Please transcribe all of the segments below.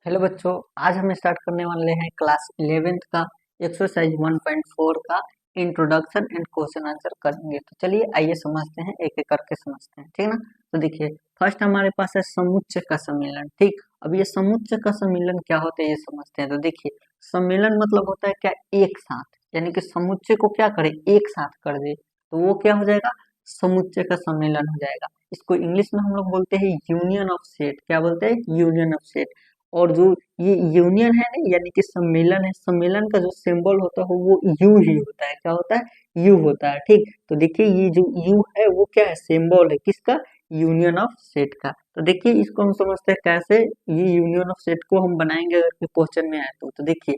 Hello बच्चों। आज हम स्टार्ट करने वाले हैं क्लास 11th का एक्सरसाइज 1.4 का इंट्रोडक्शन एंड क्वेश्चन आंसर करेंगे। तो चलिए आइए समझते हैं, एक एक करके समझते हैं, ठीक ना। तो देखिए, फर्स्ट हमारे पास है समुच्चय का सम्मिलन। ठीक, अब ये समुच्चय का सम्मिलन क्या होता है ये समझते हैं। तो देखिए, सम्मिलन मतलब होता है क्या, एक साथ, यानी कि समुच्चय को क्या करे, एक साथ कर दे, तो वो क्या हो जाएगा, समुच्चय का सम्मेलन हो जाएगा। इसको इंग्लिश में हम लोग बोलते हैं यूनियन ऑफ सेट। क्या बोलते हैं, यूनियन ऑफ सेट। और जो ये यूनियन है ना, यानी कि सम्मेलन है, सम्मेलन का जो सिंबल होता है वो यू ही होता है। क्या होता है, यू होता है। ठीक, तो देखिए ये जो यू है वो क्या है, सिंबल है किसका, यूनियन ऑफ सेट का। तो देखिए इसको हम समझते हैं कैसे, ये यूनियन ऑफ सेट को हम बनाएंगे अगर क्वेश्चन में आए तो देखिए,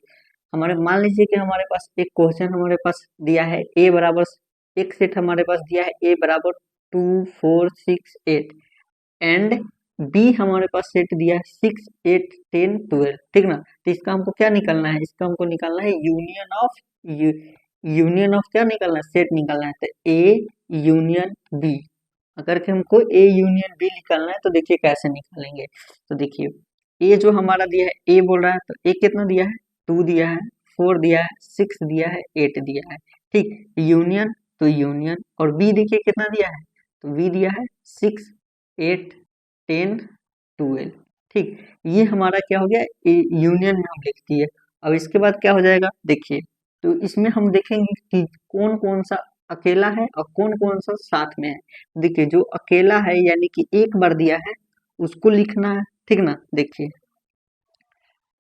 हमारे मान लीजिए कि हमारे पास एक क्वेश्चन हमारे पास दिया है, ए बराबर, एक सेट हमारे पास दिया है ए बराबर 2 4 6 8 एंड बी हमारे पास सेट दिया है 6 8 10 12। ठीक ना, तो इसका हमको क्या निकालना है, इसका हमको निकालना है यूनियन ऑफ यूनियन ऑफ क्या निकालना है, सेट निकालना है। तो ए यूनियन बी, अगर कि हमको ए यूनियन बी निकालना है तो देखिए कैसे निकालेंगे। तो देखिए, ए जो हमारा दिया है, ए बोल रहा है, तो ए कितना दिया है, 2 दिया है, 4 दिया है, 6 दिया है, 8 दिया है। ठीक, यूनियन, तो यूनियन, और बी देखिए कितना दिया है, तो बी दिया है 6 8 10 12। ठीक, ये हमारा क्या हो गया, यूनियन में हम लिख दिए। अब इसके बाद क्या हो जाएगा, देखिए, तो इसमें हम देखेंगे कि कौन कौन सा अकेला है और कौन कौन सा साथ में है। देखिए, जो अकेला है यानी कि एक बार दिया है उसको लिखना है, ठीक ना। देखिए,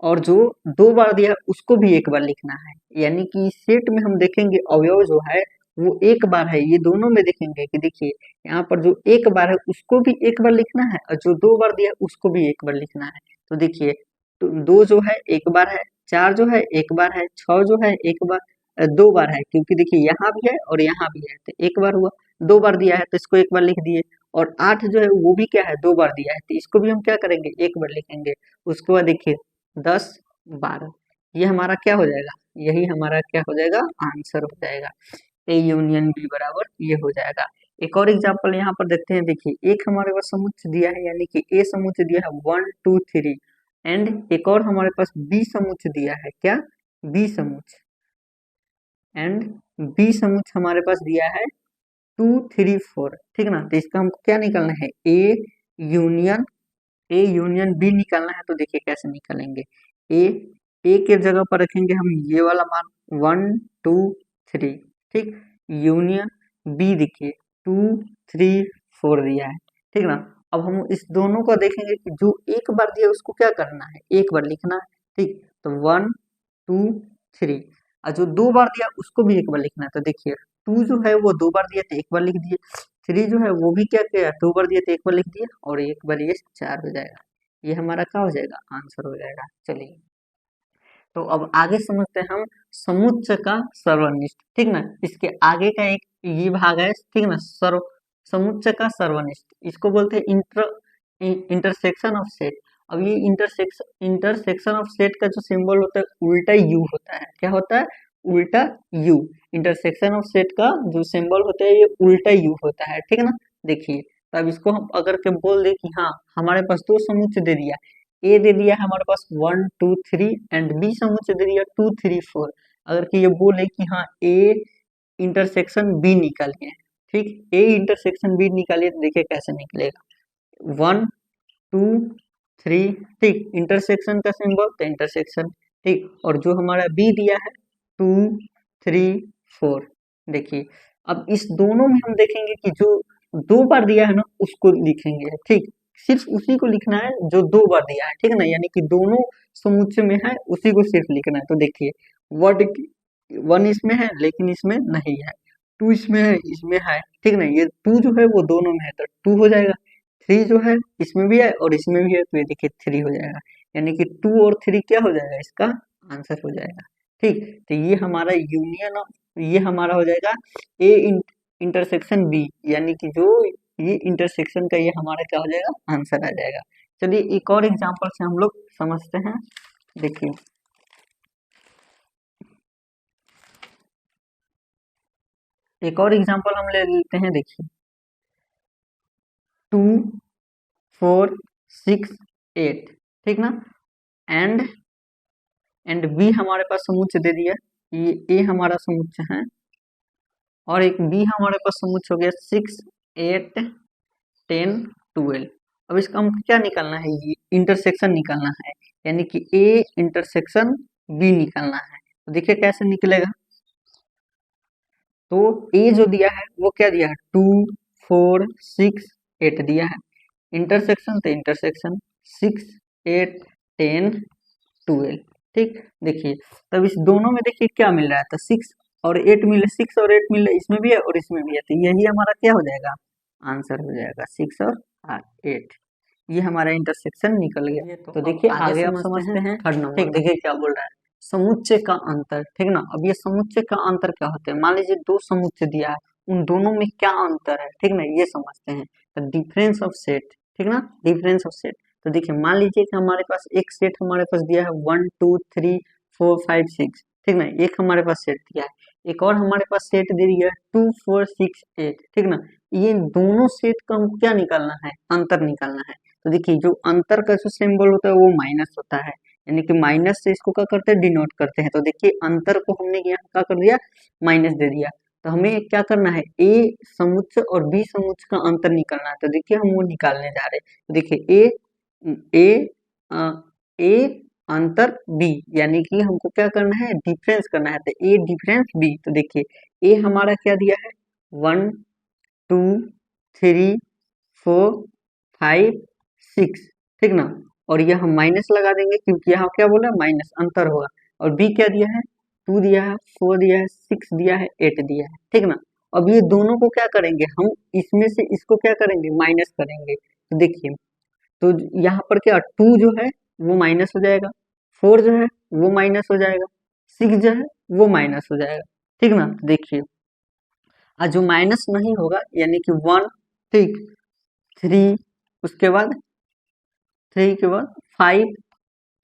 और जो 2 बार दिया है उसको भी एक बार लिखना है, यानी कि इस सेट में हम देखेंगे अवयव जो है वो एक बार है। ये दोनों में देखेंगे कि देखिए, यहाँ पर जो एक बार है उसको भी एक बार लिखना है और जो 2 बार दिया है उसको भी एक बार लिखना है। तो देखिए, तो 2 जो है एक बार है, 4 जो है एक बार है, 6 जो है एक बार, 2 बार है, क्योंकि देखिए यहाँ भी है और यहाँ भी है, तो एक बार हुआ। 2 बार दिया है तो इसको एक बार लिख दिए, और 8 जो है वो भी क्या है, 2 बार दिया है, तो इसको भी हम क्या करेंगे, एक बार लिखेंगे। उसके बाद देखिए 10 12, ये हमारा क्या हो जाएगा, यही हमारा क्या हो जाएगा, आंसर हो जाएगा। ए यूनियन बी बराबर ये हो जाएगा। एक और एग्जांपल यहाँ पर देखते हैं। देखिए, एक हमारे पास समुच्चय दिया है, यानी कि ए समुच्चय दिया है 1 2 3, एंड एक और हमारे पास बी समुच्चय दिया है, क्या, बी समुच्चय, एंड बी समुच्चय हमारे पास दिया है 2 3 4। ठीक ना, तो इसका हमको क्या निकालना है, यूनियन ए यूनियन बी निकालना है। तो देखिए कैसे निकालेंगे, ए ए के जगह पर रखेंगे हम ये वाला मान 1 2 3। ठीक, यूनियन बी देखिए 2 3 4 दिया है। ठीक ना, अब हम इस दोनों को देखेंगे कि जो एक बार दिया उसको क्या करना है, एक बार लिखना है। ठीक, तो 1 2 3, और जो 2 बार दिया उसको भी एक बार लिखना है। तो देखिए, 2 जो है वो 2 बार दिया तो एक बार लिख दिए, 3 जो है वो भी क्या किया, 2 बार दिया तो एक बार लिख दिया, और एक बार ये 4 हो जाएगा। ये हमारा क्या हो जाएगा, आंसर हो जाएगा। चलिए, तो अब आगे समझते हैं हम समुच्चय का सर्वनिष्ठ। ठीक ना, इसके आगे का एक ये भाग है, ठीक ना, समुच्चय का सर्वनिष्ठ, इसको बोलते हैं इंटरसेक्शन ऑफ सेट। अब ये इंटरसेक्शन ऑफ सेट का जो सिंबल होता है उल्टा यू होता है। क्या होता है, उल्टा यू। इंटरसेक्शन ऑफ सेट का जो सिंबल होता है ये उल्टा यू होता है। ठीक है ना, देखिए, तो अब इसको हम अगर के बोल दे कि हाँ, हमारे पास दो समुच्चय दे दिया, ए दे दिया है हमारे पास 1 2 3, एंड बी समुच्चय दे दिया 2 3 4। अगर कि ये बोले कि हाँ, ए इंटरसेक्शन बी निकालिए, ठीक, ए इंटरसेक्शन बी निकालिए, तो देखिए कैसे निकलेगा, 1 2 3। ठीक, इंटरसेक्शन का सिंबल तो इंटरसेक्शन। ठीक, और जो हमारा बी दिया है 2 3 4। देखिए, अब इस दोनों में हम देखेंगे कि जो 2 बार दिया है ना उसको लिखेंगे। ठीक, सिर्फ उसी को लिखना है जो 2 बार दिया है। ठीक है ना, यानी कि दोनों समुच्चय में है उसी को सिर्फ लिखना है। तो देखिए, वर्ड 1 इसमें है लेकिन इसमें नहीं है, 2 इसमें है, इसमें है। ठीक ना, ये 2 जो है वो दोनों में है तो 2 हो जाएगा, 3 जो है इसमें भी है और इसमें भी है, तो ये देखिए 3 हो जाएगा, यानी कि 2 और 3 क्या हो जाएगा, इसका आंसर हो जाएगा। ठीक, तो ये हमारा यूनियन, ये हमारा हो जाएगा ए इंटरसेक्शन बी, यानी कि जो ये इंटरसेक्शन का ये हमारा क्या हो जाएगा, आंसर आ जाएगा। चलिए एक और एग्जांपल से हम लोग समझते हैं। देखिए, एक और एग्जांपल हम ले लेते हैं। देखिए, 2 4 6 8, ठीक ना, एंड बी हमारे पास समुच्चय दे दिया, ये ए हमारा समुच्चय है और एक बी हमारे पास समुच्चय हो गया 6, 8, 10, 12। अब इसका हम क्या निकालना है, ये इंटरसेक्शन निकालना है, यानी कि ए इंटरसेक्शन बी निकालना है। तो देखिए कैसे निकलेगा। तो ए जो दिया है वो क्या दिया है, 2, 4, 6, 8 दिया है। इंटरसेक्शन तो इंटरसेक्शन 6, 8, 10, 12। ठीक, देखिए तब इस दोनों में देखिए क्या मिल रहा है, तो 6 और 8 मिले, 6 और 8 मिले, इसमें भी है और इसमें भी है, तो यही हमारा क्या हो जाएगा, आंसर हो जाएगा 6 और 8। ये हमारा इंटरसेक्शन निकल गया। तो देखिए आगे आप समझते हैं थर्ड नंबर। देखिए क्या बोल रहा है, समुच्चय का अंतर। ठीक ना, अब ये समुच्चय का अंतर क्या होता है, मान लीजिए दो समुच्चय दिया है, उन दोनों में क्या अंतर है, ठीक ना, ये समझते हैं। तो डिफरेंस ऑफ सेट, ठीक ना, डिफरेंस ऑफ सेट। तो देखिए मान लीजिए कि हमारे पास एक सेट हमारे पास दिया है 1, 2, 3, 4, 5, 6, ठीक ना, एक हमारे पास सेट दिया है, एक और हमारे पास सेट दे दिया है 2, 4, 6, 8, ठीक ना। ये दोनों सेट का हमको क्या निकालना है, अंतर निकालना है। तो देखिए जो अंतर का जो सिंबल होता है वो माइनस होता है, यानी कि माइनस से इसको क्या करते हैं, डिनोट करते हैं। तो देखिए अंतर को हमने यहाँ क्या कर दिया, माइनस दे दिया। तो हमें क्या करना है, ए समुच्चय और बी समुच्चय का अंतर निकालना है। तो देखिए हम वो निकालने जा रहे हैं। तो देखिए ए ए अंतर बी, यानी कि हमको क्या करना है, डिफरेंस करना है। तो ए डिफरेंस बी, तो देखिए ए हमारा क्या दिया है, 1, 2, 3, 4, 5, 6, ठीक ना, और यह हम माइनस लगा देंगे क्योंकि यहाँ क्या बोला, माइनस अंतर होगा। और बी क्या दिया है, 2 दिया है, 4 दिया है, 6 दिया है, 8 दिया है, ठीक ना। अब ये दोनों को क्या करेंगे हम, इसमें से इसको क्या करेंगे, माइनस करेंगे। तो देखिए तो यहाँ पर क्या 2 जो है वो माइनस हो जाएगा, 4 जो है वो माइनस हो जाएगा, 6 जो है वो माइनस हो जाएगा, ठीक ना। तो देखिए जो माइनस नहीं होगा यानी कि 1, ठीक, 3, उसके बाद 3 के बाद 5,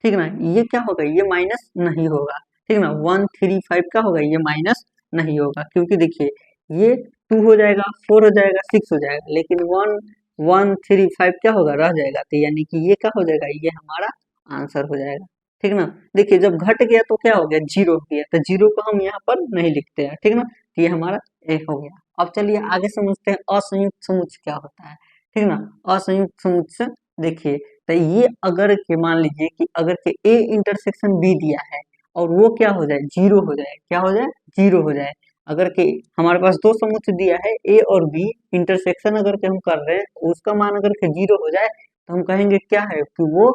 ठीक ना, ये क्या होगा, ये माइनस नहीं होगा, ठीक ना। 1, 3, 5 क्या होगा, ये माइनस नहीं होगा, क्योंकि देखिए ये 2 हो जाएगा, 4 हो जाएगा, 6 हो जाएगा, लेकिन 1, 1, 3, 5 क्या होगा, रह जाएगा। तो यानी कि ये क्या हो जाएगा, ये हमारा आंसर हो जाएगा, ठीक ना। देखिए जब घट गया तो क्या हो गया, जीरो हो गया, तो जीरो को हम यहाँ पर नहीं लिखते हैं, ठीक ना। तो ये हमारा एक हो गया। अब चलिए आगे समझते हैं असंयुक्त समुच्चय क्या होता है, ठीक ना। असंयुक्त समुच्चय देखिए, तो ये अगर के मान लीजिए कि अगर के ए इंटरसेक्शन बी दिया है और वो क्या हो जाए, जीरो हो जाए, क्या हो जाए, जीरो हो जाए। अगर के हमारे पास दो समुच्चय दिया है ए और बी, इंटरसेक्शन अगर के हम कर रहे हैं उसका मान अगर के जीरो हो जाए तो हम कहेंगे क्या है, कि वो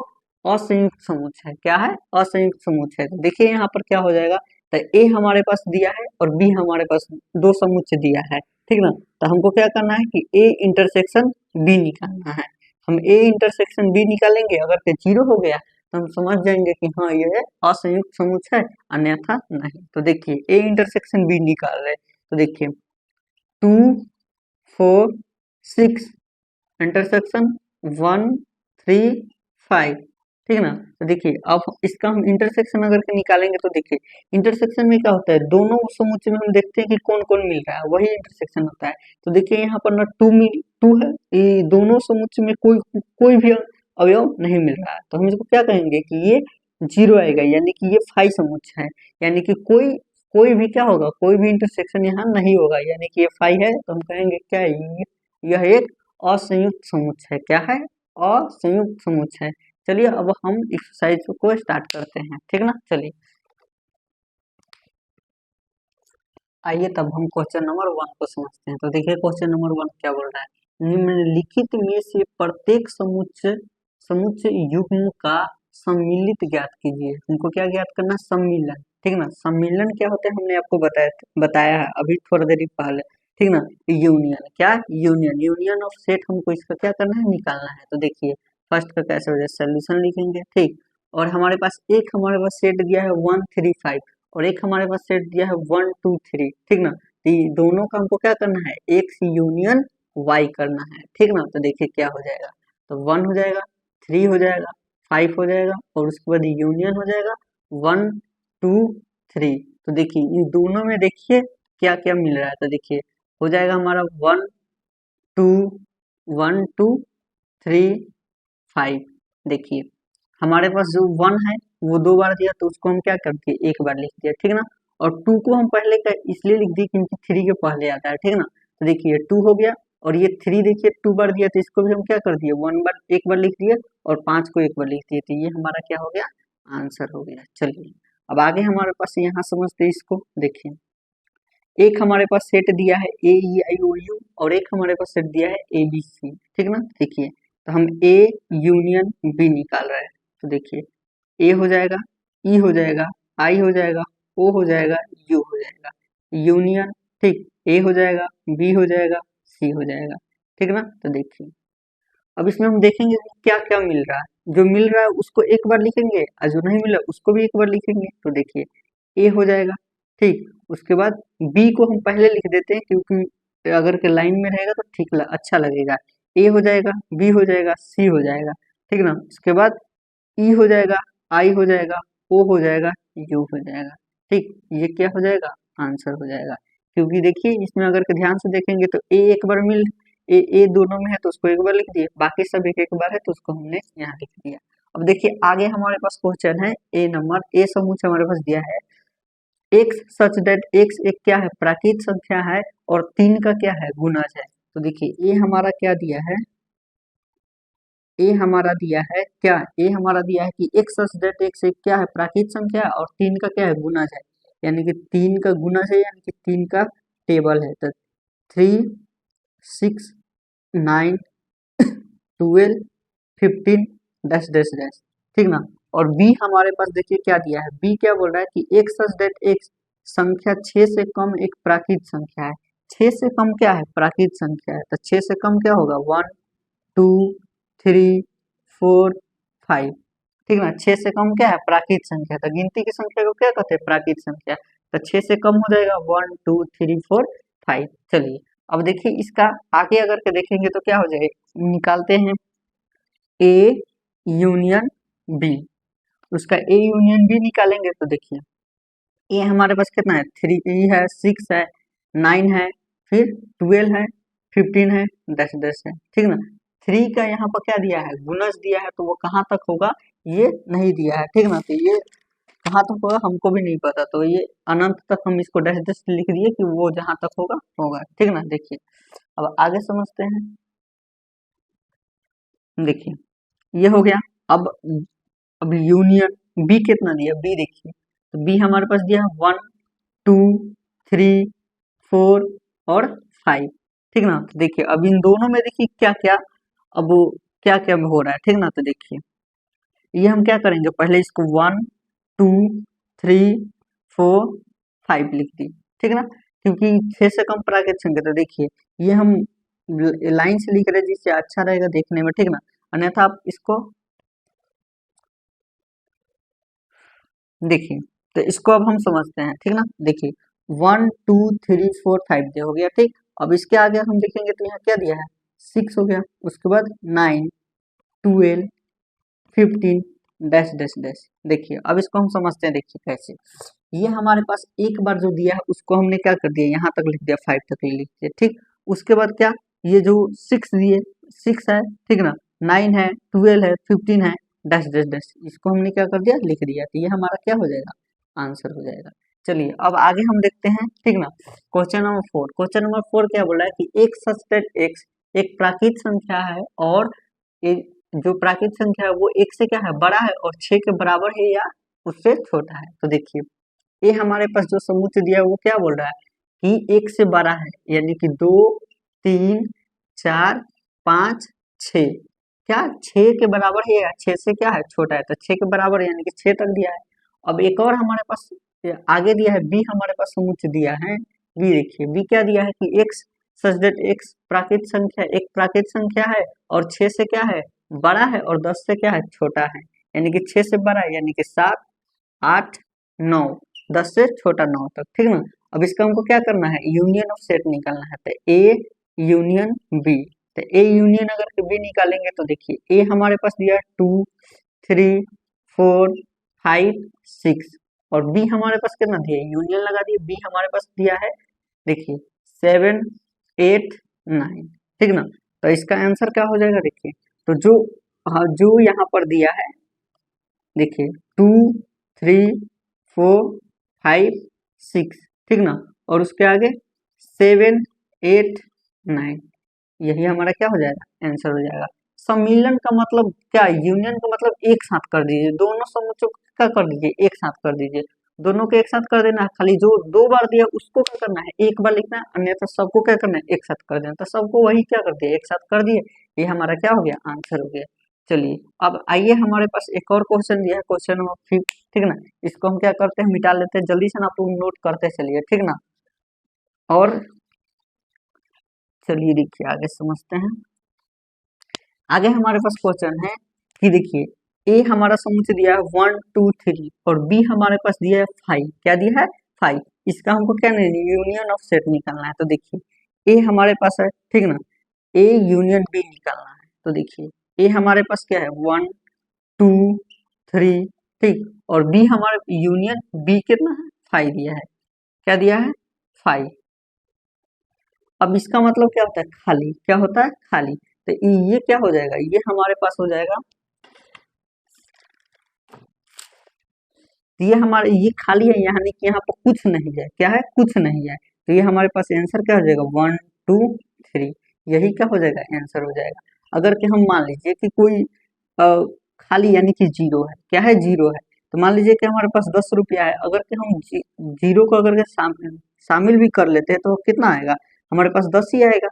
असंयुक्त समुच्चय है। क्या है, असंयुक्त समुच्चय है। तो देखिए यहाँ पर क्या हो जाएगा, तो ए हमारे पास दिया है और बी हमारे पास दो समुच्चय दिया है, ठीक ना। तो हमको क्या करना है कि ए इंटरसेक्शन बी निकालना है। हम ए इंटरसेक्शन बी निकालेंगे, अगर के जीरो हो गया तो हम समझ जाएंगे कि हाँ ये है असंयुक्त समुच्चय है, अन्यथा नहीं। तो देखिए ए इंटरसेक्शन बी निकाल रहे, तो देखिए 2, 4, 6 इंटरसेक्शन 1, 3, 5, ठीक है ना। तो देखिए अब इसका हम इंटरसेक्शन अगर के निकालेंगे तो देखिए इंटरसेक्शन में क्या होता है, दोनों समुच्चय में हम देखते हैं कि कौन कौन मिल रहा है, वही इंटरसेक्शन होता है। तो देखिए यहाँ पर ना 2 है, ये दोनों समुच्चय में कोई कोई भी अवयव नहीं मिल रहा है, तो हम इसको क्या कहेंगे कि ये जीरो आएगा, यानी कि ये फाई समुच्चय है, यानी कि कोई कोई भी क्या होगा, कोई भी इंटरसेक्शन यहाँ नहीं होगा, यानी कि ये फाई है, तो हम कहेंगे क्या है, यह एक असंयुक्त समुच्चय है। क्या है, असंयुक्त समुच्चय है। चलिए अब हम एक्सरसाइज को स्टार्ट करते हैं, ठीक ना। चलिए आइए तब हम क्वेश्चन नंबर 1 को समझते हैं। तो देखिए क्वेश्चन नंबर 1 क्या बोल रहा है, निम्नलिखित में से प्रत्येक समुच्चय समुच्चय युग्म का सम्मिलित ज्ञात कीजिए। हमको क्या ज्ञात करना, सम्मिलन, ठीक ना। सम्मिलन क्या होता है हमने आपको बताया है अभी थोड़ा देर पहले, ठीक ना। यूनियन, क्या यूनियन, यूनियन ऑफ सेट हमको इसका क्या करना है, निकालना है। तो देखिए फर्स्ट का कैसे हो जाए, सोल्यूशन लिखेंगे, ठीक। और हमारे पास एक हमारे पास सेट दिया है 1, 3, 5 और एक हमारे पास सेट दिया है 1, 2, 3, ठीक ना। तो ये दोनों का हमको क्या करना है, एक्स यूनियन वाई करना है, ठीक ना। तो देखिए क्या हो जाएगा, तो 1 हो जाएगा, 3 हो जाएगा, 5 हो जाएगा और उसके बाद यूनियन हो जाएगा 1, 2, 3। तो देखिए इन दोनों में देखिए क्या क्या मिल रहा है। तो देखिए हो जाएगा हमारा 1, 2, 1, 2, 3, 5। देखिए हमारे पास जो 1 है वो 2 बार दिया तो उसको हम क्या कर दिए, एक बार लिख दिया, ठीक ना। और 2 को हम पहले का इसलिए लिख दिए क्योंकि 3 के पहले आता है, ठीक ना। तो देखिए 2 हो गया, और ये 3 देखिए 2 बार दिया तो इसको भी हम क्या कर दिए, 1 बार एक बार लिख दिए, और 5 को एक बार लिख दिए, तो ये हमारा क्या हो गया, आंसर हो गया। चलिए अब आगे हमारे पास यहाँ समझते हैं इसको। देखिए एक हमारे पास सेट दिया है ए ई आई ओ यू, और एक हमारे पास सेट दिया है ए बी सी, ठीक ना। देखिए तो हम ए यूनियन बी निकाल रहे हैं, तो देखिए ए हो जाएगा, ई हो जाएगा, आई हो जाएगा, ओ हो जाएगा, यू हो जाएगा, यूनियन, ठीक, ए हो जाएगा, बी हो जाएगा, सी हो जाएगा, ठीक ना। तो देखिए अब इसमें हम देखेंगे क्या क्या मिल रहा है, जो मिल रहा है उसको एक बार लिखेंगे और जो नहीं मिला उसको भी एक बार लिखेंगे। तो देखिए ए हो जाएगा, ठीक, उसके बाद बी को हम पहले लिख देते हैं क्योंकि अगर के लाइन में रहेगा तो ठीक अच्छा लगेगा। ए हो जाएगा, बी हो जाएगा, सी हो जाएगा, ठीक ना। उसके बाद ई हो जाएगा, आई हो जाएगा, ओ हो जाएगा, यू हो जाएगा, ठीक, ये क्या हो जाएगा, आंसर हो जाएगा। क्योंकि देखिए इसमें अगर के ध्यान से देखेंगे तो ए एक बार मिल ए दोनों में है तो उसको एक बार लिख दिए, बाकी सब एक एक बार है तो उसको हमने यहाँ लिख दिया। अब देखिए आगे हमारे पास क्वेश्चन है ए नंबर, ए समूह से हमारे पास दिया है एक्स सच दैट एक्स एक क्या है, प्राकृत संख्या है और 3 का क्या है, गुणज है। तो देखिए ए हमारा क्या दिया है, ए हमारा दिया है क्या, ए हमारा दिया है कि एक्स सच दैट एक्स एक क्या है, प्राकृत संख्या है और 3 का क्या है, गुणज है। यानी कि 3 का गुणज है, यानी कि 3 का टेबल है। तो 3 6 9 12 15 डैश डैश डैश, ठीक ना। और बी हमारे पास देखिए क्या दिया है, बी क्या बोल रहा है कि एक सच डेट एक संख्या 6 से कम एक प्राकृत संख्या है। 6 से कम क्या है, प्राकृत संख्या है, तो 6 से कम क्या होगा, 1 2 3 4 5, ठीक ना। 6 से कम क्या है, प्राकृत संख्या, तो गिनती की संख्या को क्या कहते हैं, प्राकृत संख्या। तो 6 से कम हो जाएगा 1 2 3 4 5। चलिए अब देखिए इसका आगे अगर के देखेंगे तो क्या हो जाएगा, निकालते हैं ए यूनियन बी। उसका ए यूनियन बी निकालेंगे तो देखिए ए हमारे पास कितना है, 3 है, 6 है, 9 है, फिर 12 है, 15 है, 10 10 है, ठीक ना। 3 का यहाँ पर क्या दिया है, गुणज दिया है, तो वो कहाँ तक होगा ये नहीं दिया है, ठीक ना। तो ये कहाँ तक होगा हमको भी नहीं पता, तो ये अनंत तक हम इसको डैश डैश लिख दिए कि वो जहाँ तक होगा होगा, ठीक ना। देखिए अब आगे समझते हैं। देखिए ये हो गया। अब अब यूनियन बी कितना दिया, बी देखिए तो बी हमारे पास दिया है 1 2 3 4 और 5, ठीक ना। तो देखिए अब इन दोनों में देखिए क्या क्या, अब वो क्या क्या हो रहा है, ठीक ना। तो देखिए ये हम क्या करेंगे, पहले इसको 1 2 3 4 5 लिख दी, ठीक ना, क्योंकि 6 से कम प्राकृत संख्या। तो देखिए ये हम लाइन से लिख रहे हैं जिससे अच्छा रहेगा देखने में, ठीक ना। अन्यथा आप इसको देखिए, तो इसको अब हम समझते हैं, ठीक ना। देखिए 1 2 3 4 5 हो गया, ठीक। अब इसके आगे हम देखेंगे तो यहाँ क्या दिया है, 6 हो गया, उसके बाद 9 12 15 डैश डैश डैश। देखिए अब इसको हम समझते हैं, देखिए कैसे, ये हमारे पास एक बार जो दिया है उसको हमने क्या कर दिया, यहाँ तक लिख दिया, 5 तक लिख दिया, ठीक। उसके बाद क्या, ये जो 6 दिए, 6 है, ठीक ना, 9 है, 12 है, 15 है, डैश डैश डैश, इसको हमने क्या कर दिया, लिख दिया, तो ये हमारा क्या हो जाएगा, आंसर हो जाएगा। चलिए अब आगे हम देखते हैं, ठीक ना। क्वेश्चन नंबर 4, क्वेश्चन नंबर 4 क्या बोला है कि एक सच दैट एक्स एक प्राकृत संख्या है और एक जो प्राकृत संख्या है वो एक से क्या है, बड़ा है और 6 के बराबर है या उससे छोटा है। तो देखिए ये हमारे पास जो समुच्चय दिया है वो क्या बोल रहा है कि एक से बड़ा है, यानी कि 2 3 4 5 6, क्या 6 के बराबर है या 6 से क्या है, छोटा है, तो 6 के बराबर है, यानी कि 6 तक दिया है। अब एक और हमारे पास आगे दिया है बी, हमारे पास समुच्चय दिया है बी। देखिए बी क्या दिया है कि एक्स सच दैट एक्स प्राकृत संख्या एक प्राकृत संख्या है और 6 से क्या है, बड़ा है, और 10 से क्या है, छोटा है, यानी कि 6 से बड़ा है, यानी कि 7 8 9, 10 से छोटा 9 तक, ठीक ना। अब इसका हमको क्या करना है, यूनियन ऑफ सेट निकालना है, तो ए यूनियन बी। तो ए यूनियन अगर बी निकालेंगे तो देखिए ए हमारे पास दिया 2 3 4 5 6, और बी हमारे पास कितना दिया, यूनियन लगा दिए, बी हमारे पास दिया है देखिए 7 8 9, ठीक ना। तो इसका आंसर क्या हो जाएगा, देखिए तो जो हाँ जो यहाँ पर दिया है देखिए 2 3 4 5 6, ठीक ना, और उसके आगे 7 8 9, यही हमारा क्या हो जाएगा, आंसर हो जाएगा। सम्मिलन का मतलब क्या, यूनियन का मतलब एक साथ कर दीजिए, दोनों समुच्चयों को क्या कर दीजिए, एक साथ कर दीजिए, दोनों को एक साथ कर देना है, खाली जो दो बार दिया उसको क्या करना है, एक बार लिखना है, अन्यथा सबको क्या करना है, एक साथ कर देना, तो सबको वही क्या कर दिया, एक साथ कर दिए, ये हमारा क्या हो गया, आंसर हो गया। चलिए अब आइए, हमारे पास एक और क्वेश्चन दिया है, क्वेश्चन नंबर 5, ठीक ना, इसको हम क्या करते हैं, मिटा लेते हैं, जल्दी से ना आप लोग नोट करते चलिए, ठीक ना। और चलिए देखिए आगे समझते हैं। आगे हमारे पास क्वेश्चन है कि देखिए, ए हमारा समुच्चय दिया है 1 2 3 और बी हमारे पास दिया है 5, क्या दिया है, 5, इसका हमको क्या नहीं, यूनियन ऑफ सेट निकालना है, तो देखिए ए हमारे पास है, ठीक ना, ए यूनियन बी निकालना है, तो देखिए ए हमारे पास क्या है, 1 2 3, ठीक, और बी हमारे यूनियन बी कितना है, 5 दिया है, क्या दिया है, 5। अब इसका मतलब क्या होता है, खाली, क्या होता है, खाली, तो ये क्या हो जाएगा, ये हमारे पास हो जाएगा, तो ये हमारे ये खाली है, यानी कि यहाँ पर कुछ नहीं है, क्या है, कुछ नहीं है, तो ये हमारे पास आंसर क्या हो जाएगा, 1 2 3, यही क्या हो जाएगा, आंसर हो जाएगा। अगर कि हम मान लीजिए कि कोई खाली यानी कि जीरो है, क्या है, जीरो है, तो मान लीजिए कि हमारे पास 10 रुपया है, अगर कि हम जीरो को अगर के शामिल भी कर लेते हैं तो कितना आएगा, हमारे पास 10 ही आएगा,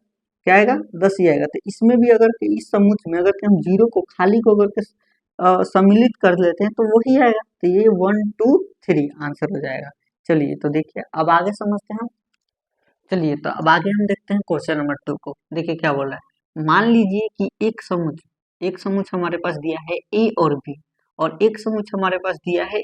क्या आएगा, 10 ही आएगा। तो इसमें भी अगर कि इस समुच्चय में अगर कि हम जीरो को खाली को अगर के सम्मिलित कर लेते हैं तो वही आएगा, तो ये 1 2 3 आंसर हो जाएगा। चलिए तो देखिए अब आगे समझते हैं। चलिए तो अब आगे हम देखते हैं क्वेश्चन नंबर 2 को, देखिए क्या बोल रहा है, मान लीजिए कि एक समुच्चय हमारे पास दिया है ए और बी, और एक समुच्चय हमारे पास दिया है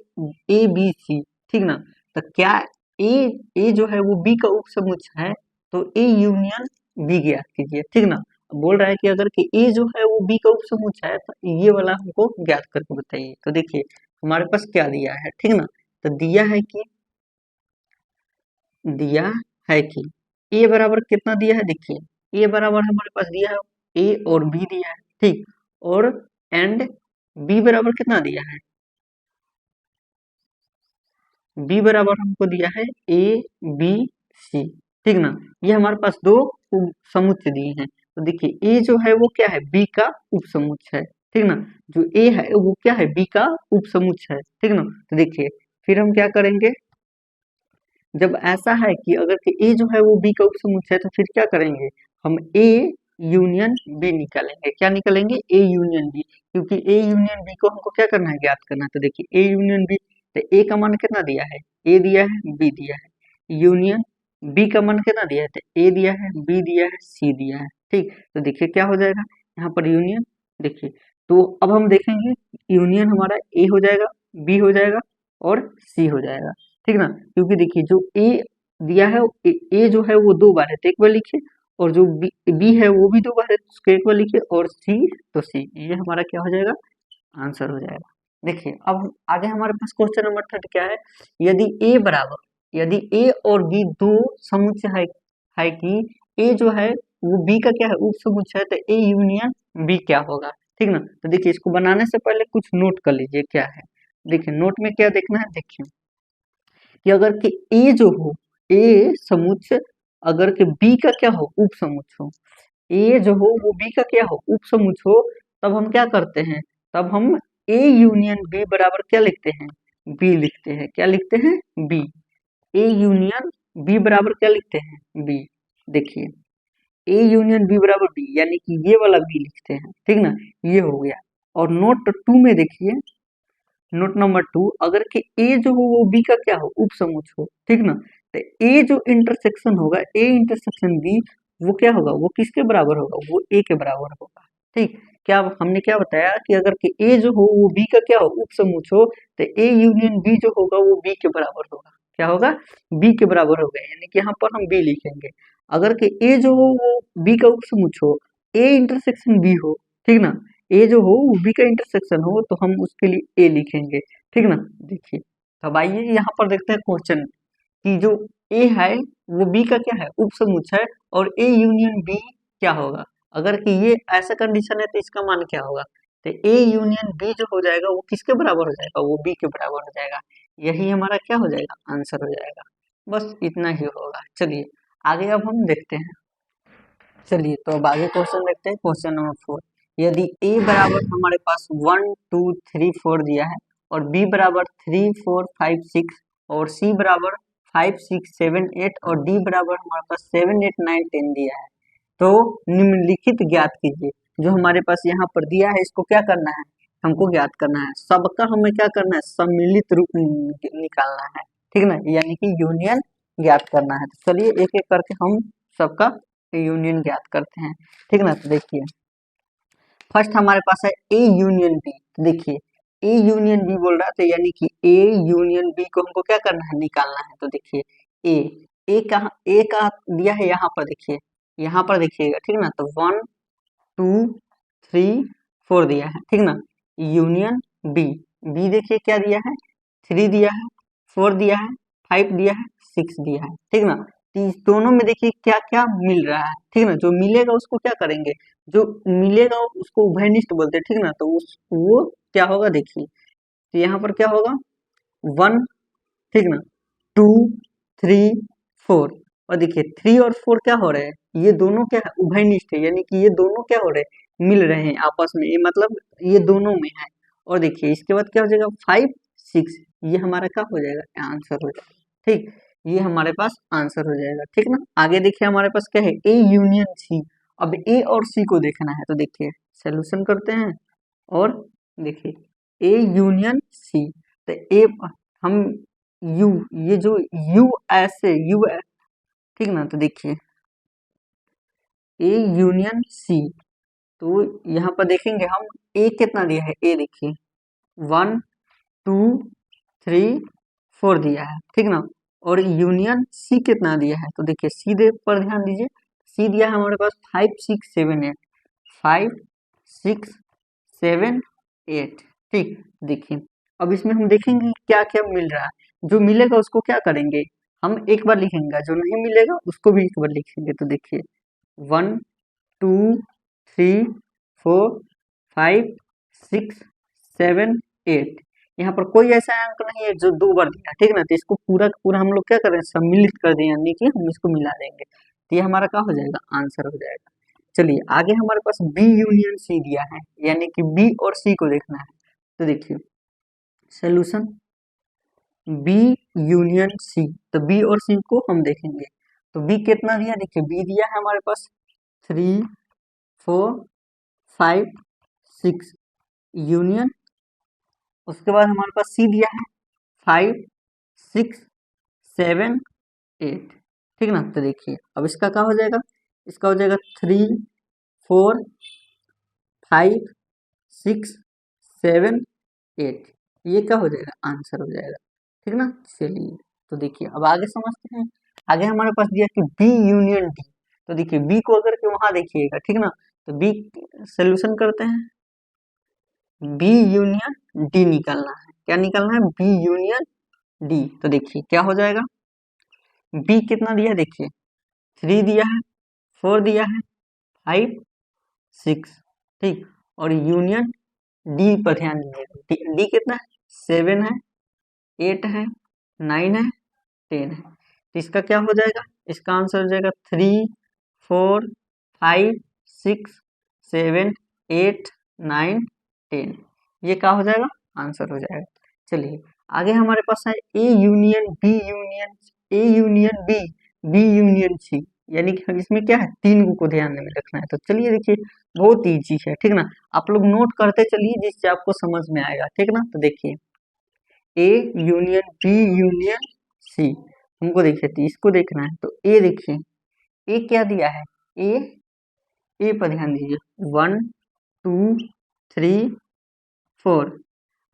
ए बी सी, ठीक ना, तो क्या ए ए जो है वो बी का उप समुच्चय है, तो ए यूनियन बी ज्ञात कीजिए, ठीक ना। बोल रहा है कि अगर कि ए जो है वो बी का उप समुच्चय है तो ये वाला हमको ज्ञात करके बताइए, तो देखिए हमारे पास क्या दिया है, ठीक ना, तो दिया है कि ए बराबर कितना दिया है, देखिए ए बराबर हमारे पास दिया है, ए और बी दिया है, ठीक, और एंड बी बराबर कितना दिया है, बी बराबर हमको दिया है ए बी सी, ठीक ना, ये हमारे पास दो उप समुच्चय दिए हैं, तो देखिए ए जो है वो क्या है, बी का उप समुच्चय है, ठीक ना, जो ए है वो क्या है, बी का उप समुच्चय है, ठीक ना, तो देखिए फिर हम क्या करेंगे, जब ऐसा है कि अगर कि ए जो है वो बी का उपसमुच्चय है तो फिर क्या करेंगे, हम ए यूनियन बी निकालेंगे, क्या निकालेंगे, ए यूनियन बी, क्योंकि ए यूनियन बी को हमको क्या करना है, ज्ञात करना है, तो देखिए ए यूनियन बी, तो ए का मान कितना दिया है, ए दिया है, बी दिया है, यूनियन बी का मान कितना दिया है, तो ए दिया है, बी दिया है, सी दिया है, ठीक, तो देखिए क्या हो जाएगा यहाँ पर यूनियन, देखिए तो अब हम देखेंगे यूनियन हमारा ए हो जाएगा, बी हो जाएगा और सी हो जाएगा, ठीक ना, क्योंकि देखिए जो ए दिया है, ए जो है वो दो बार है तो एक बार लिखिए, और जो बी है वो भी दो बार है तो उसको एक बार लिखिए, और सी तो सी, ये हमारा क्या हो जाएगा, आंसर हो जाएगा। देखिए अब आगे हमारे पास क्वेश्चन नंबर 3 क्या है, यदि ए और बी दो समुच्चय है कि ए जो है वो बी का क्या है, उप समुच्चय है, तो ए यूनियन बी क्या होगा, ठीक ना, तो देखिए इसको बनाने से पहले कुछ नोट कर लीजिए क्या है, देखिए नोट में क्या देखना है, देखिए कि अगर कि ए जो हो, ए समुच्चय अगर कि बी का क्या हो, उप समुच्चय हो, ए जो हो वो बी का क्या हो, उप समुच्चय हो, तब हम क्या करते हैं, तब हम ए यूनियन बी बराबर क्या लिखते हैं, बी लिखते हैं, क्या लिखते हैं, बी, ए यूनियन बी बराबर क्या लिखते हैं, बी, देखिए ए यूनियन बी बराबर बी, यानी कि ये वाला बी लिखते हैं, ठीक ना, ये हो गया। और नोट 2 में देखिए, नोट नंबर 2, अगर कि ए जो हो वो बी का क्या हो, उप समुच्चय हो, ठीक ना, तो ए जो इंटरसेक्शन होगा, ए इंटरसेक्शन बी, वो क्या होगा, वो किसके बराबर होगा, वो ए के बराबर होगा, ठीक, क्या हमने क्या बताया कि अगर कि ए जो हो वो बी का क्या हो, उप समुच्चय हो, तो ए यूनियन बी जो होगा वो बी के बराबर होगा, क्या होगा, बी के बराबर होगा, यानी कि यहाँ पर हम बी लिखेंगे। अगर कि ए जो हो वो बी का उप समुच्चय हो, ए इंटरसेक्शन बी हो, ठीक ना, ए जो हो वो बी का इंटरसेक्शन हो, तो हम उसके लिए ए लिखेंगे, ठीक ना। देखिए अब आइए यहाँ पर देखते हैं क्वेश्चन कि जो ए है वो बी का क्या है, उप समुच्चय है, और ए यूनियन बी क्या होगा, अगर कि ये ऐसा कंडीशन है तो इसका मान क्या होगा, तो ए यूनियन बी जो हो जाएगा वो किसके बराबर हो जाएगा, वो बी के बराबर हो जाएगा। यही हमारा क्या हो जाएगा, आंसर हो जाएगा। बस इतना ही होगा। चलिए आगे अब हम देखते हैं। चलिए तो अब आगे क्वेश्चन देखते हैं, क्वेश्चन नंबर 4। यदि ए बराबर हमारे पास 1 2 3 4 दिया है और बी बराबर 3 4 5 6 और सी बराबर 5 6 7 8 और डी बराबर हमारे पास 7 8 9 10 दिया है, तो निम्नलिखित ज्ञात कीजिए। जो हमारे पास यहाँ पर दिया है इसको क्या करना है, हमको ज्ञात करना है। सबका हमें क्या करना है, सम्मिलित रूप निकालना है, ठीक ना, यानी कि यूनियन ज्ञात करना है। तो चलिए एक एक करके हम सबका यूनियन ज्ञात करते हैं, ठीक ना। तो देखिए फर्स्ट हमारे पास है ए यूनियन बी। तो देखिए ए यूनियन बी बोल रहा है, तो यानी कि ए यूनियन बी को हमको क्या करना है, निकालना है। तो देखिए ए ए कहाँ दिया है, यहाँ पर देखिए, यहाँ पर देखिएगा, ठीक ना। तो 1 2 3 4 दिया है, ठीक ना। यूनियन बी, बी देखिए क्या दिया है, 3 दिया है, 4 दिया है, 5 दिया है, 6 दिया है, ठीक ना। तो इस दोनों में देखिए क्या क्या मिल रहा है, ठीक ना। जो मिलेगा उसको क्या करेंगे, जो मिलेगा उसको उभयनिष्ठ बोलते हैं, ठीक ना। तो उस वो क्या होगा देखिए, तो यहाँ पर क्या होगा 1, ठीक ना, 2 3 4, और देखिए 3 और 4 क्या हो रहे हैं, ये दोनों क्या है, उभयनिष्ठ है, यानी कि ये दोनों क्या हो रहे हैं, मिल रहे हैं आपस में, ये मतलब ये दोनों में है। और देखिए इसके बाद क्या हो जाएगा 5 6, ये हमारा क्या हो जाएगा, आंसर हो जाएगा, ठीक। ये हमारे पास आंसर हो जाएगा, ठीक ना। आगे देखिए हमारे पास क्या है, ए यूनियन सी। अब ए और सी को देखना है, तो देखिए सोल्यूशन करते हैं और देखिए ए यूनियन सी। तो ए हम यू, ये जो यू ऐसे यू, ठीक ना। तो देखिए ए यूनियन सी, तो यहाँ पर देखेंगे हम ए कितना दिया है, ए देखिए 1 2 3 4 दिया है, ठीक ना। और यूनियन सी कितना दिया है, तो देखिए सी पर ध्यान दीजिए, सी दिया है हमारे पास 5 6 7 8, 5 6 7 8, ठीक। देखिए अब इसमें हम देखेंगे क्या क्या मिल रहा है। जो मिलेगा उसको क्या करेंगे, हम एक बार लिखेंगे, जो नहीं मिलेगा उसको भी एक बार लिखेंगे। तो देखिए 1 2 3 4 5 6 7 8, यहाँ पर कोई ऐसा अंक नहीं है जो 2 बार दिया, ठीक ना। तो इसको पूरा का पूरा हम लोग क्या करें, सम्मिलित कर दें, यानी कि हम इसको मिला देंगे, तो ये हमारा क्या हो जाएगा, आंसर हो जाएगा। चलिए आगे हमारे पास बी यूनियन सी दिया है, यानी कि बी और सी को देखना है। तो देखिए सोल्यूशन बी यूनियन सी, तो बी और सी को हम देखेंगे। तो बी कितना दिया, देखिए बी दिया है हमारे पास 3 4 5 6 यूनियन, उसके बाद हमारे पास सी दिया है 5 6 7 8, ठीक ना। तो देखिए अब इसका क्या हो जाएगा, इसका हो जाएगा 3 4 5 6 7 8, ये क्या हो जाएगा, आंसर हो जाएगा, ठीक ना। चलिए तो देखिए अब आगे समझते हैं। आगे हमारे पास दिया कि बी यूनियन डी। तो देखिए बी को अगर के वहां देखिएगा, ठीक ना। तो बी सोल्यूशन करते हैं, बी यूनियन डी निकालना है। क्या निकालना है, बी यूनियन डी। तो देखिए क्या हो जाएगा, बी कितना दिया है, देखिए 3 दिया है, 4 दिया है, 5 6, ठीक। और यूनियन डी पर ध्यान दीजिएगा, डी कितना है, 7 है, 8 है, 9 है, 10 है। तो इसका क्या हो जाएगा, इसका आंसर हो जाएगा 3 4 5 6 7 8 9 10, ये क्या हो जाएगा, आंसर हो जाएगा। चलिए आगे हमारे पास है A union B union, A union B, B union C, यानी कि इसमें क्या है, 3 को ध्यान में रखना है। तो चलिए देखिए बहुत ईजी है, ठीक ना। आप लोग नोट करते चलिए जिससे आपको समझ में आएगा, ठीक ना। तो देखिए A union B union C, हमको देखिए तो इसको देखना है। तो ए देखिए ए क्या दिया है, ए, ए पर ध्यान दीजिए 1 2 3 4।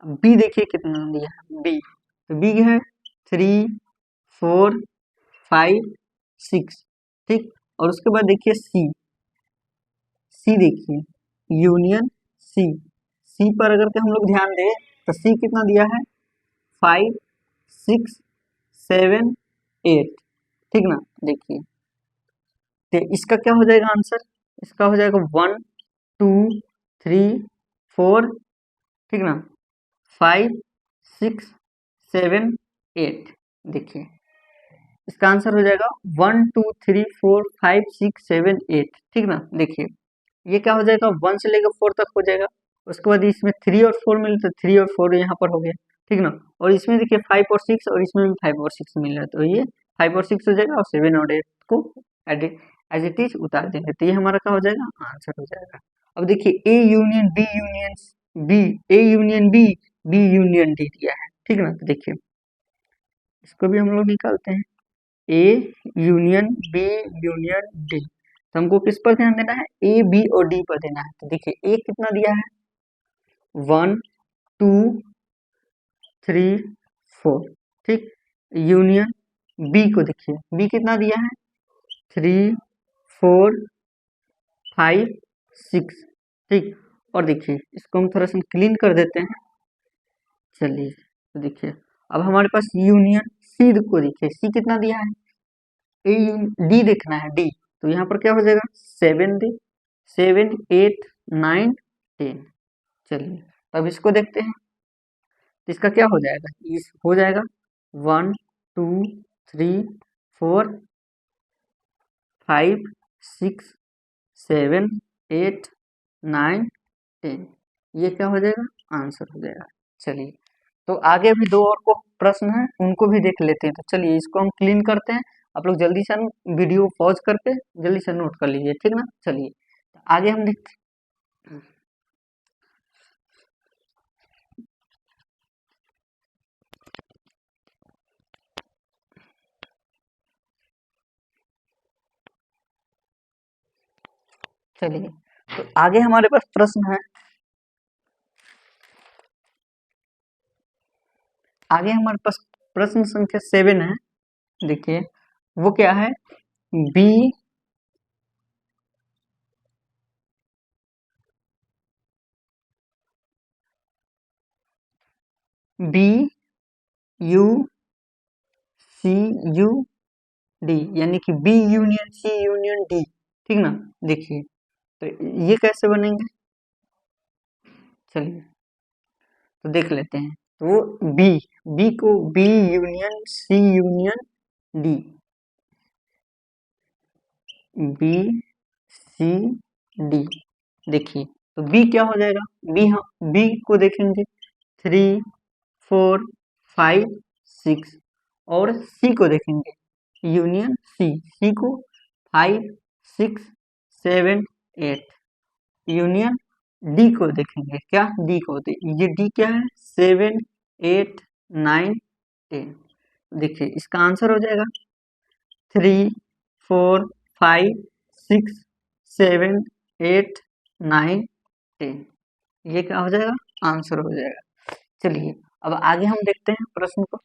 बी देखिए कितना दिया है, बी, तो बी है 3 4 5 6, ठीक। और उसके बाद देखिए सी, सी देखिए यूनियन सी, सी पर अगर के हम लोग ध्यान दें तो सी कितना दिया है 5 6 7 8, ठीक ना। देखिए तो इसका क्या हो जाएगा आंसर, इसका हो जाएगा 1 2 3 4, ठीक ना, 5, 6, 7, 8। देखिए इसका आंसर हो जाएगा 1, 2, 3, 4, 5, 6, 7, 8, ठीक ना। देखिए ये क्या हो जाएगा, 1 से लेकर 4 तक हो जाएगा। उसके बाद इसमें 3 और 4 मिले तो 3 और 4 यहाँ पर हो गया, ठीक ना। और इसमें देखिए 5 और 6, और इसमें भी 5 और 6 मिल रहा है, तो ये 5 और 6 हो जाएगा, और 7 और 8 को एज इट इज उतार देंगे, तो ये हमारा क्या हो जाएगा, आंसर हो जाएगा। अब देखिए A union B union B, A union B, B union D दिया है, ठीक ना। तो देखिए इसको भी हम लोग निकालते हैं, A union B union D. तो हमको किस पर ध्यान देना है, ए बी और डी पर देना है। तो देखिए ए कितना दिया है, 1, 2, 3, 4, ठीक। यूनियन बी को देखिए, बी कितना दिया है, 3, 4, 5, 6, ठीक। और देखिए इसको हम थोड़ा सा क्लीन कर देते हैं, चलिए। तो देखिए अब हमारे पास यूनियन सी को देखिए, सी कितना दिया है, ए डी देखना है, डी। तो यहाँ पर क्या हो जाएगा, 7 डी, 7, 8, 9, 10। चलिए तब इसको देखते हैं, तो इसका क्या हो जाएगा, इस हो जाएगा 1, 2, 3, 4, 5, 6, 7, 8, 9, 10। ये क्या हो जाएगा, आंसर हो जाएगा। चलिए तो आगे भी दो और को प्रश्न है, उनको भी देख लेते हैं। तो चलिए इसको हम क्लीन करते हैं, आप लोग जल्दी से वीडियो पॉज करके जल्दी से नोट कर लीजिए, ठीक ना। चलिए तो आगे हम देखते हैं। चलिए तो आगे हमारे पास प्रश्न है, आगे हमारे पास प्रश्न संख्या 7 है। देखिए वो क्या है, B B U C U D, यानी कि B union C union D, ठीक ना। देखिए तो ये कैसे बनेंगे, चलिए तो देख लेते हैं। तो वो बी, बी को B union C union D, B C D. देखिए तो बी क्या हो जाएगा, बी हम बी को देखेंगे 3, 4, 5, 6, और सी को देखेंगे यूनियन सी, सी को 5, 6, 7, 8। यूनियन डी को देखेंगे, क्या डी को, तो ये डी क्या है, 7, 8, 9, 10। देखिए इसका आंसर हो जाएगा 3, 4, 5, 6, 7, 8, 9, 10। ये क्या हो जाएगा, आंसर हो जाएगा। चलिए अब आगे हम देखते हैं प्रश्न को।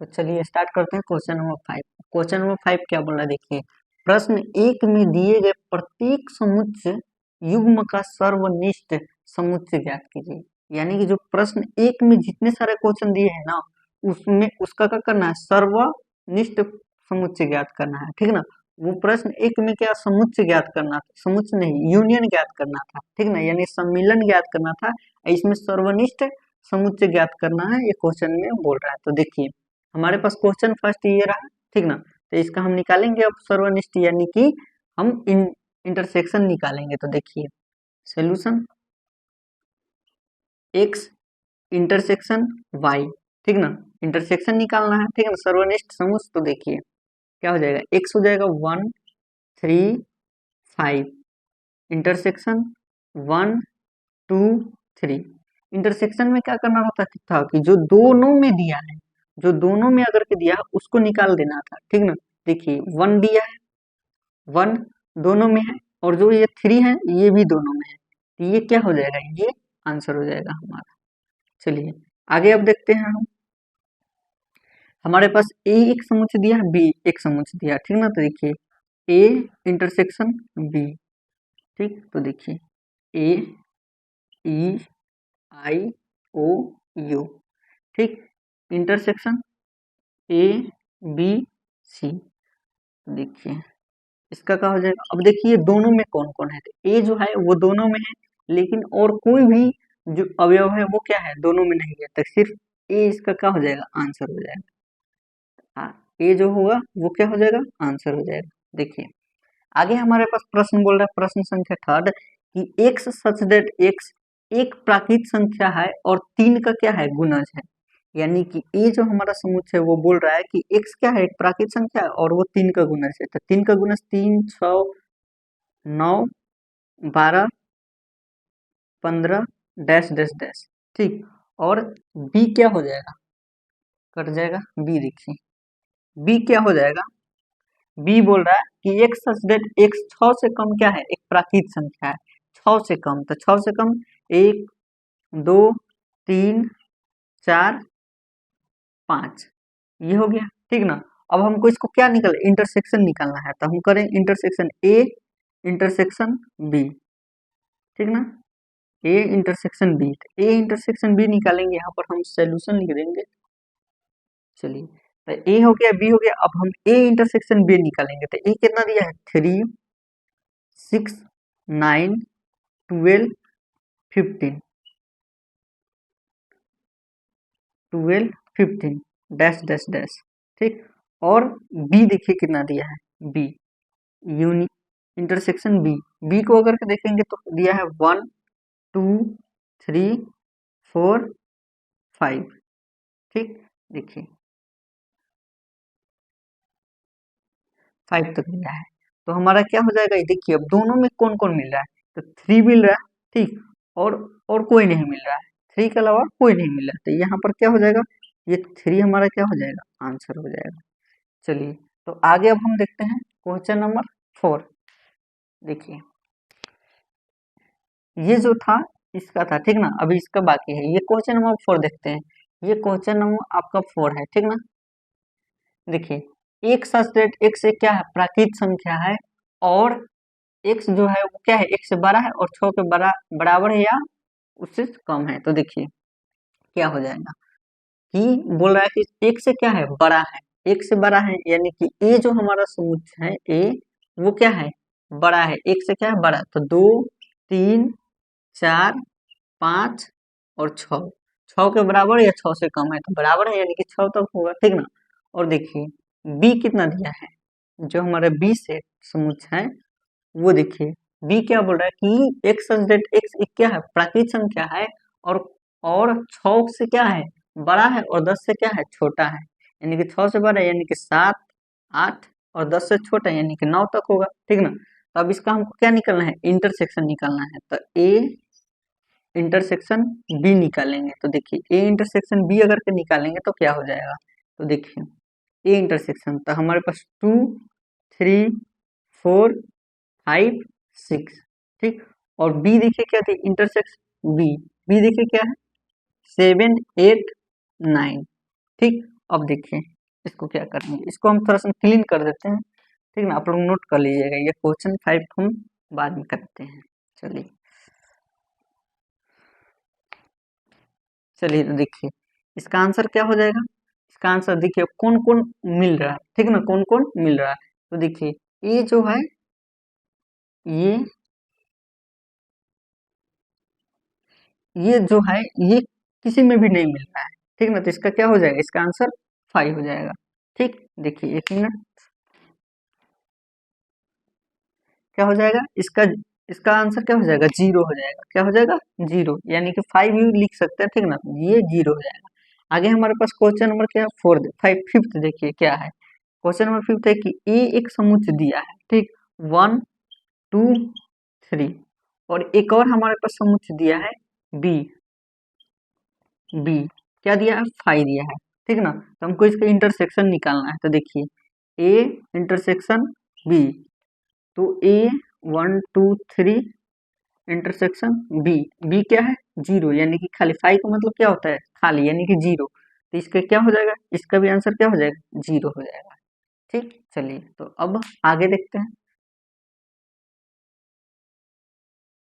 तो चलिए स्टार्ट करते हैं क्वेश्चन नंबर 5। क्वेश्चन नंबर 5 क्या बोल रहा है, देखिए प्रश्न 1 में दिए गए प्रत्येक समुच्चय युग्म का सर्वनिष्ठ समुच्चय ज्ञात कीजिए। यानी कि जो प्रश्न 1 में जितने सारे क्वेश्चन दिए हैं ना, उसमें उसका क्या करना है, सर्वनिष्ठ समुच्चय ज्ञात करना है, ठीक ना। वो प्रश्न 1 में क्या समुच्चय ज्ञात करना था, समुच्चय नहीं यूनियन ज्ञात करना था, ठीक ना, यानी सम्मिलन ज्ञात करना था। इसमें सर्वनिष्ठ समुच्चय ज्ञात करना है, ये क्वेश्चन में बोल रहा है। तो देखिए हमारे पास क्वेश्चन फर्स्ट ये रहा, ठीक ना। तो इसका हम निकालेंगे अब सर्वनिष्ठ, यानी कि हम इंटरसेक्शन निकालेंगे। तो देखिए सोल्यूशन x इंटरसेक्शन y, ठीक ना, इंटरसेक्शन निकालना है, ठीक है ना, सर्वनिष्ठ समुच्चय। तो देखिए क्या हो जाएगा, x हो जाएगा 1, 3, 5, इंटरसेक्शन 1, 2, 3। इंटरसेक्शन में क्या करना होता था कि जो दोनों में दिया है, जो दोनों में अगर के दिया है उसको निकाल देना था, ठीक ना। देखिए 1 दिया है, 1 दोनों में है, और जो ये 3 है ये भी दोनों में है, तो ये क्या हो जाएगा, ये आंसर हो जाएगा हमारा। चलिए आगे अब देखते हैं हम, हमारे पास ए एक समुच्चय दिया है, बी एक समुच्चय दिया है, ठीक ना। तो देखिए ए इंटरसेक्शन बी, ठीक। तो देखिए ए ई आई ओ यू, ठीक, इंटरसेक्शन ए बी सी। देखिए इसका क्या हो जाएगा, अब देखिए दोनों में कौन कौन है, तो ए जो है वो दोनों में है, लेकिन और कोई भी जो अवयव है वो क्या है, दोनों में नहीं है, तो सिर्फ ए इसका क्या हो जाएगा, आंसर हो जाएगा। हाँ, ए जो होगा वो क्या हो जाएगा, आंसर हो जाएगा। देखिए आगे हमारे पास प्रश्न बोल रहा है, प्रश्न संख्या थर्ड कि एक्स सच दैट एक्स एक प्राकृत संख्या है और 3 का क्या है, गुणज है। यानी कि ये जो हमारा समुच्चय है वो बोल रहा है कि एक्स क्या है, एक प्राकृत संख्या है और वो 3 का गुणज है। तो 3 का गुणज 3, 6, 9, 12, 15 डैश डैश डैश, ठीक। और बी क्या हो जाएगा, कट जाएगा बी। देखिए बी क्या हो जाएगा, बी बोल रहा है कि एक्स सच दैट एक्स 6 से कम क्या है, एक प्राकृत संख्या है। 6 से कम, तो 6 से कम 1, 2, 3, 4, 5, ये हो गया, ठीक ना। अब हमको इसको क्या निकल, इंटरसेक्शन निकालना है, तो हम करें इंटरसेक्शन ए इंटरसेक्शन बी, ठीक ना। A intersection B, A intersection B निकालेंगे, यहाँ पर हम सोल्यूशन लिख देंगे। चलिए तो ए हो गया, बी हो गया, अब हम ए इंटरसेक्शन बी निकालेंगे। तो ए कितना दिया है, 3, 6, 9, 12, 15, 12, 15 डैश डैश डैश, ठीक। और बी देखिए कितना दिया है, B union intersection B, B को अगर के देखेंगे तो दिया है 1, 2, 3, 4, 5, ठीक। देखिए 5 तक मिला है, तो हमारा क्या हो जाएगा, ये देखिए अब दोनों में कौन कौन मिल रहा है, तो 3 मिल रहा है, ठीक। और कोई नहीं मिल रहा है, 3 के अलावा कोई नहीं मिल रहा है, तो यहाँ पर क्या हो जाएगा, ये 3 हमारा क्या हो जाएगा, आंसर हो जाएगा। चलिए तो आगे अब हम देखते हैं क्वेश्चन नंबर 4। देखिए ये जो था इसका था, ठीक ना, अभी इसका बाकी है। ये क्वेश्चन नंबर 4 देखते हैं, ये क्वेश्चन नंबर आपका 4 है, ठीक ना। देखिए एक सच दैट एक्स एक क्या है, प्राकृत संख्या है और एक्स जो है वो क्या है, एक से बड़ा है और 6 के बराबर है या उससे कम है। तो देखिए क्या हो जाएगा कि बोल रहा है कि एक से क्या है, बड़ा है, एक से बड़ा है, यानी कि ए जो हमारा समुच्चय है ए वो क्या है, बड़ा है, एक से क्या है, बड़ा। तो 2, 3, 4, 5 और 6, 6 के बराबर या 6 से कम है, तो बराबर है यानी कि 6 तक होगा, ठीक ना। और देखिए बी कितना दिया है, जो हमारा बी से समुच्चय है वो देखिए बी क्या बोल रहा है कि एक्स सच दैट एक्स एक क्या है, प्राकृत संख्या है और 6 से क्या है, बड़ा है और 10 से क्या है, छोटा है। यानी कि 6 से बड़ा है यानी कि 7, 8 और 10 से छोटा है यानी कि 9 तक होगा, ठीक ना। तो अब इसका हमको क्या निकालना है, इंटरसेक्शन निकालना है। तो ए इंटरसेक्शन बी निकालेंगे, तो देखिए ए इंटरसेक्शन बी अगर के निकालेंगे तो क्या हो जाएगा, तो देखिए ए इंटरसेक्शन, तो हमारे पास 2, 3, 4, 5, 6, ठीक। और बी देखिए क्या थी, इंटरसेक्स बी, बी देखिए क्या है, 7, 8, 9, ठीक। अब देखिए इसको क्या करेंगे, इसको हम थोड़ा सा क्लीन कर देते हैं, ठीक ना। आप लोग नोट कर लीजिएगा, ये क्वेश्चन 5 हम बाद में करते हैं। चलिए चलिए तो देखिए इसका आंसर क्या हो जाएगा, इसका आंसर देखिए कौन कौन मिल रहा है, ठीक ना, कौन कौन मिल रहा है। तो देखिए ये जो है ये जो है ये किसी में भी नहीं मिल रहा है, ठीक ना। तो इसका क्या हो जाएगा, इसका आंसर 5 हो जाएगा, ठीक। देखिए एक मिनट, क्या हो जाएगा इसका, इसका आंसर क्या हो जाएगा, 0 हो जाएगा, क्या हो जाएगा, 0, यानी कि 5 भी लिख सकते हैं, ठीक ना, ये 0 हो जाएगा। आगे हमारे पास क्वेश्चन नंबर क्या है, 4 5 फिफ्थ देखिए क्या है, क्वेश्चन नंबर 5 है कि ए एक समुच्चय दिया है, ठीक, 1, 2, 3 और एक और हमारे पास समुच्चय दिया है बी, बी क्या दिया है, 5 दिया है, ठीक ना। तो हमको इसका इंटरसेक्शन निकालना है। तो देखिए ए इंटरसेक्शन बी, तो ए 1, 2, 3 इंटरसेक्शन बी, बी क्या है, 0, यानी कि खाली 5 का मतलब क्या होता है, खाली, यानी कि 0। तो इसका क्या हो जाएगा, इसका भी आंसर क्या हो जाएगा, 0 हो जाएगा, ठीक। चलिए तो अब आगे देखते हैं।